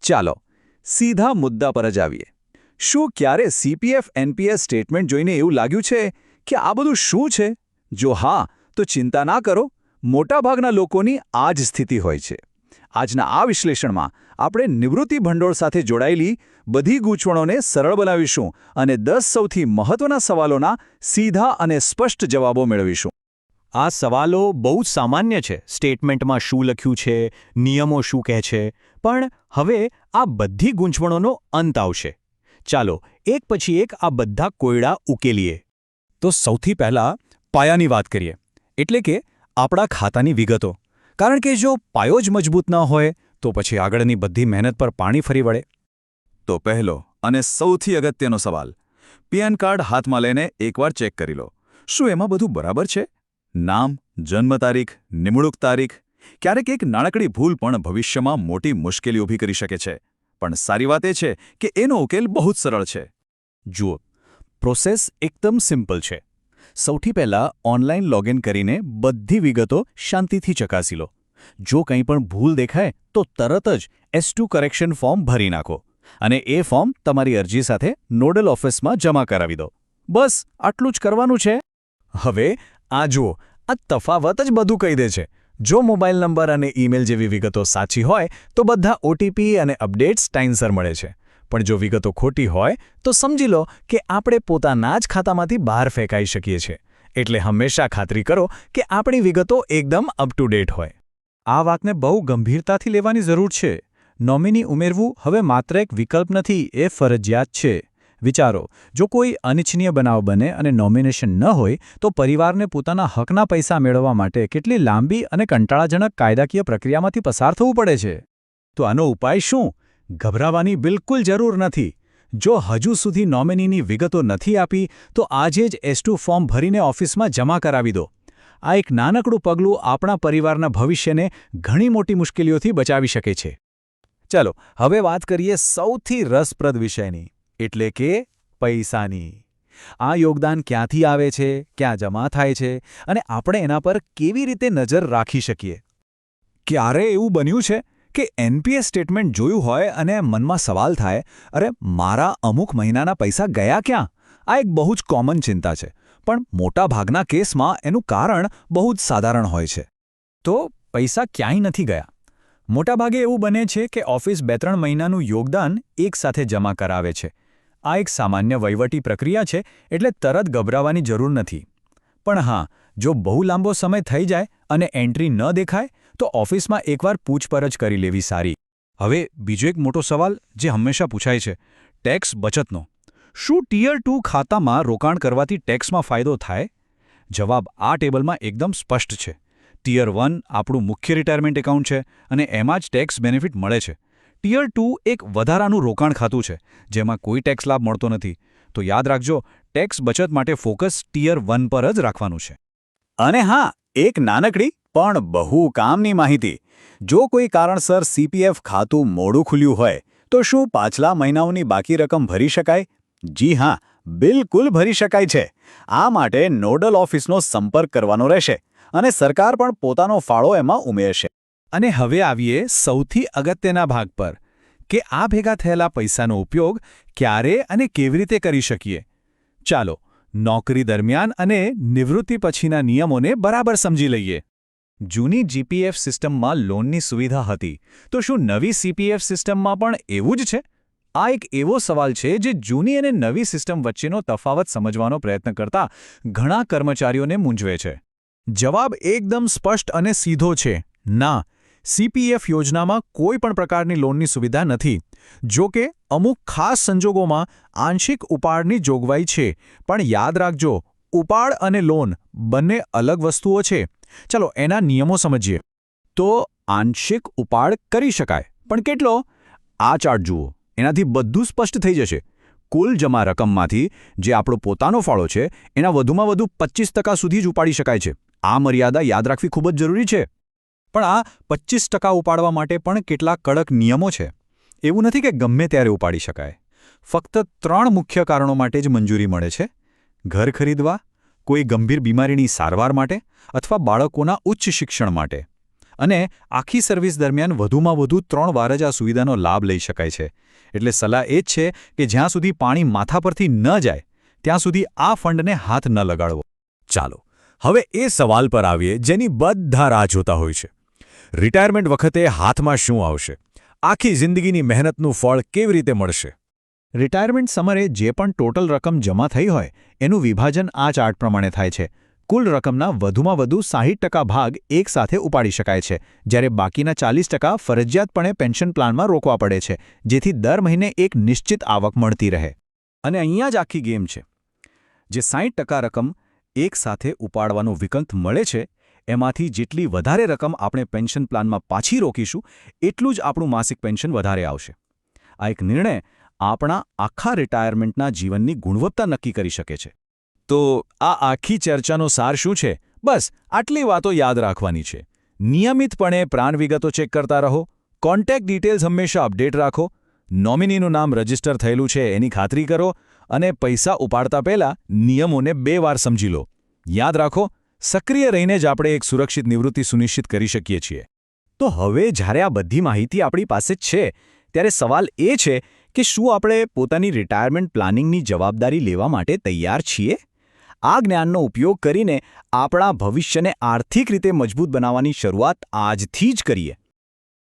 ચાલો સીધા મુદ્દા પર જ આવીએ. શું ક્યારે સીપીએફ એનપીએસ સ્ટેટમેન્ટ જોઈને એવું લાગ્યું છે કે આ બધું શું છે? જો હા, તો ચિંતા ના કરો, મોટાભાગના લોકોની આ જ સ્થિતિ હોય છે. આજના આ વિશ્લેષણમાં આપણે નિવૃત્તિ ભંડોળ સાથે જોડાયેલી બધી ગૂંચવણોને સરળ બનાવીશું અને 10 સૌથી મહત્વના સવાલોના સીધા અને સ્પષ્ટ જવાબો મેળવીશું. આ સવાલો બહુ જ સામાન્ય છે. સ્ટેટમેન્ટમાં શું લખ્યું છે, નિયમો શું કહે છે, પણ હવે આ બધી ગૂંચવણોનો અંત આવશે. ચાલો એક પછી એક આ બધા કોયડા ઉકેલીએ. તો સૌથી પહેલા પાયાની વાત કરીએ, એટલે કે આપણા ખાતાની વિગતો. કારણ કે જો પાયો જ મજબૂત ન હોય તો પછી આગળની બધી મહેનત પર પાણી ફરી વળે. તો પહેલો અને સૌથી અગત્યનો સવાલ, પેન કાર્ડ હાથમાં લઈને એકવાર ચેક કરી લો. શું એમાં બધું બરાબર છે? નામ, જન્મ તારીખ, નિમણૂક તારીખ. ક્યારેક એક નાનકડી ભૂલ પણ ભવિષ્યમાં મોટી મુશ્કેલી ઊભી કરી શકે છે. પણ સારી વાત એ છે કે એનો ઉકેલ બહુ જ સરળ છે. જુઓ, પ્રોસેસ એકદમ સિમ્પલ છે. સૌથી પહેલાં ઓનલાઈન લોગિન કરીને બધી વિગતો શાંતિથી ચકાસી લો. જો કંઈ પણ ભૂલ દેખાય તો તરત જ S2 કરેક્શન ફોર્મ ભરી નાખો અને એ ફોર્મ તમારી અરજી સાથે નોડલ ઓફિસમાં જમા કરાવી દો. બસ આટલું જ કરવાનું છે. હવે આ જુઓ, આ તફાવત જ બધું કહી દે છે. જો મોબાઈલ નંબર અને ઈમેલ જેવી વિગતો સાચી હોય તો બધા OTP અને અપડેટ્સ ટાઈમસર મળે છે. પણ જો વિગતો ખોટી હોય તો સમજી લો કે આપણે પોતાના જ ખાતામાંથી બહાર ફેંકાઈ શકીએ છીએ. એટલે હંમેશા ખાતરી કરો કે આપણી વિગતો એકદમ અપ ટુ ડેટ હોય. આ વાતને બહુ ગંભીરતાથી લેવાની જરૂર છે. નોમિની ઉમેરવું હવે માત્ર એક વિકલ્પ નથી, એ ફરજિયાત છે. વિચારો, જો કોઈ અનિચ્છનીય બનાવ બને અને નોમિનેશન ન હોય તો પરિવારને પોતાના હકના પૈસા મેળવવા માટે કેટલી લાંબી અને કંટાળાજનક કાયદાકીય પ્રક્રિયામાંથી પસાર થવું પડે છે. તો આનો ઉપાય શું? ગભરાવાની બિલકુલ જરૂર નથી. જો હજુ સુધી નોમિનીની વિગતો નથી આપી તો આજે જ S2 ફોર્મ ભરીને ઓફિસમાં જમા કરાવી દો. આ એક નાનકડું પગલું આપણા પરિવારના ભવિષ્યને ઘણી મોટી મુશ્કેલીઓથી બચાવી શકે છે. ચાલો હવે વાત કરીએ સૌથી રસપ્રદ વિષયની, એટલે કે પૈસાની. આ યોગદાન ક્યાંથી આવે છે, ક્યાં જમા થાય છે અને આપણે એના પર કેવી રીતે નજર રાખી શકીએ? ક્યારે એવું બન્યું છે કે એનપીએસ સ્ટેટમેન્ટ જોયું હોય અને મનમાં સવાલ થાય, અરે મારા અમુક મહિનાના પૈસા ગયા ક્યાં? આ એક બહુ જ કોમન ચિંતા છે, પણ મોટાભાગના કેસમાં એનું કારણ બહુ જ સાધારણ હોય છે. તો પૈસા ક્યાંય નથી ગયા. મોટાભાગે એવું બને છે કે ઓફિસ 2-3 મહિનાનું યોગદાન એકસાથે જમા કરાવે છે. આ એક સામાન્ય વહીવટી પ્રક્રિયા છે, એટલે તરત ગભરાવાની જરૂર નથી. પણ હા, જો બહુ લાંબો સમય થઈ જાય અને એન્ટ્રી ન દેખાય તો ઓફિસમાં એકવાર પૂછપરછ કરી લેવી સારી. હવે બીજો એક મોટો સવાલ જે હંમેશા પૂછાય છે, ટેક્સ બચતનો. શું ટિયર 2 ખાતામાં રોકાણ કરવાથી ટેક્સમાં ફાયદો થાય? જવાબ આ ટેબલમાં એકદમ સ્પષ્ટ છે. ટિયર 1 આપણું મુખ્ય રિટાયરમેન્ટ એકાઉન્ટ છે અને એમાં જ ટેક્સ બેનિફિટ મળે છે. ટિયર 2 એક વધારાનું રોકાણ ખાતું છે, જેમાં કોઈ ટેક્સ લાભ મળતો નથી. તો યાદ રાખજો, ટેક્સ બચત માટે ફોકસ ટિયર 1 પર જ રાખવાનું છે. અને હા, એક નાનકડી પણ બહુ કામની માહિતી. જો કોઈ કારણસર CPF ખાતું મોડું ખુલ્યું હોય તો શું પાછલા મહિનાઓની બાકી રકમ ભરી શકાય? જી હા, બિલકુલ ભરી શકાય છે. આ માટે નોડલ ઓફિસનો સંપર્ક કરવાનો રહેશે અને સરકાર પણ પોતાનો ફાળો એમાં ઉમેરશે. અને હવે આવીએ સૌથી અગત્યના ભાગ પર, કે આ ભેગા થયેલા પૈસાનો ઉપયોગ ક્યારે અને કેવી રીતે કરી શકીએ. ચાલો નોકરી દરમિયાન અને નિવૃત્તિ પછીના નિયમોને બરાબર સમજી લઈએ. જૂની GPF સિસ્ટમમાં લોનની સુવિધા હતી, તો શું નવી CPF સિસ્ટમમાં પણ એવું જ છે? આ એક એવો સવાલ છે જે જૂની અને નવી સિસ્ટમ વચ્ચેનો તફાવત સમજવાનો પ્રયત્ન કરતા ઘણા કર્મચારીઓને મૂંઝવે છે. જવાબ એકદમ સ્પષ્ટ અને સીધો છે, ના. CPF યોજનામાં કોઈ પણ પ્રકારની લોનની સુવિધા નથી. જો કે અમુક ખાસ સંજોગોમાં આંશિક ઉપાડની જોગવાઈ છે, પણ યાદ રાખજો, ઉપાડ અને લોન બંને અલગ વસ્તુઓ છે. ચાલો એના નિયમો સમજીએ. તો આંશિક ઉપાડ કરી શકાય, પણ કેટલો? આ ચાર્ટ જુઓ, એનાથી બધું સ્પષ્ટ થઈ જશે. કુલ જમા રકમમાંથી જે આપણો પોતાનો ફાળો છે એના વધુમાં વધુ 25% સુધી જ ઉપાડી શકાય છે. આ મર્યાદા યાદ રાખવી ખૂબ જ જરૂરી છે. પણ આ 25% ઉપાડવા માટે પણ કેટલાક કડક નિયમો છે. એવું નથી કે ગમે ત્યારે ઉપાડી શકાય. ફક્ત 3 મુખ્ય કારણો માટે જ મંજૂરી મળે છે: ઘર ખરીદવા, કોઈ ગંભીર બીમારીની સારવાર માટે અથવા બાળકોના ઉચ્ચ શિક્ષણ માટે. અને આખી સર્વિસ દરમિયાન વધુમાં વધુ 3 વાર જ આ સુવિધાનો લાભ લઈ શકાય છે. એટલે સલાહ એ જ છે કે જ્યાં સુધી પાણી માથા પરથી ન જાય ત્યાં સુધી આ ફંડને હાથ ન લગાડવો. ચાલો હવે એ સવાલ પર આવીએ જેની બધા રાહ જોતા હોય છે. રિટાયરમેન્ટ વખતે હાથમાં શું આવશે? આખી જિંદગીની મહેનતનું ફળ કેવી રીતે મળશે? રિટાયરમેન્ટ સમયે જે પણ ટોટલ રકમ જમા થઈ હોય એનું વિભાજન આ ચાર્ટ પ્રમાણે થાય છે. કુલ રકમના વધુમાં વધુ 60% ભાગ એકસાથે ઉપાડી શકાય છે, જ્યારે બાકીના 40% ફરજિયાતપણે પેન્શન પ્લાનમાં રોકવા પડે છે, જેથી દર મહિને એક નિશ્ચિત આવક મળતી રહે. અને અહીંયા જ આખી ગેમ છે. જે 60% રકમ એકસાથે ઉપાડવાનો વિકલ્પ મળે છે એમાંથી જેટલી વધારે રકમ આપણે પેન્શન પ્લાનમાં પાછી રોકીશું એટલું જ આપણું માસિક પેન્શન વધારે આવશે. આ એક નિર્ણય આપણા આખા રિટાયરમેન્ટના જીવનની ગુણવત્તા નક્કી કરી શકે છે. તો આ આખી ચર્ચાનો સાર શું છે? બસ આટલી વાતો યાદ રાખવાની છે. નિયમિતપણે પ્રાણ વિગતો ચેક કરતા રહો, કોન્ટેક્ટ ડિટેલ્સ હંમેશા અપડેટ રાખો, નોમિનીનું નામ રજિસ્ટર થયેલું છે એની ખાતરી કરો અને પૈસા ઉપાડતા પહેલાં નિયમોને 2 વાર સમજી લો. યાદ રાખો, સક્રિય રહીને જ આપણે એક સુરક્ષિત નિવૃત્તિ સુનિશ્ચિત કરી શકીએ છીએ. તો હવે જ્યારે આ બધી માહિતી આપણી પાસે છે ત્યારે સવાલ એ છે કે શું આપણે પોતાની રિટાયરમેન્ટ પ્લાનિંગની જવાબદારી લેવા માટે તૈયાર છીએ? આ જ્ઞાનનો ઉપયોગ કરીને આપણા ભવિષ્યને આર્થિક રીતે મજબૂત બનાવવાની શરૂઆત આજથી જ કરીએ.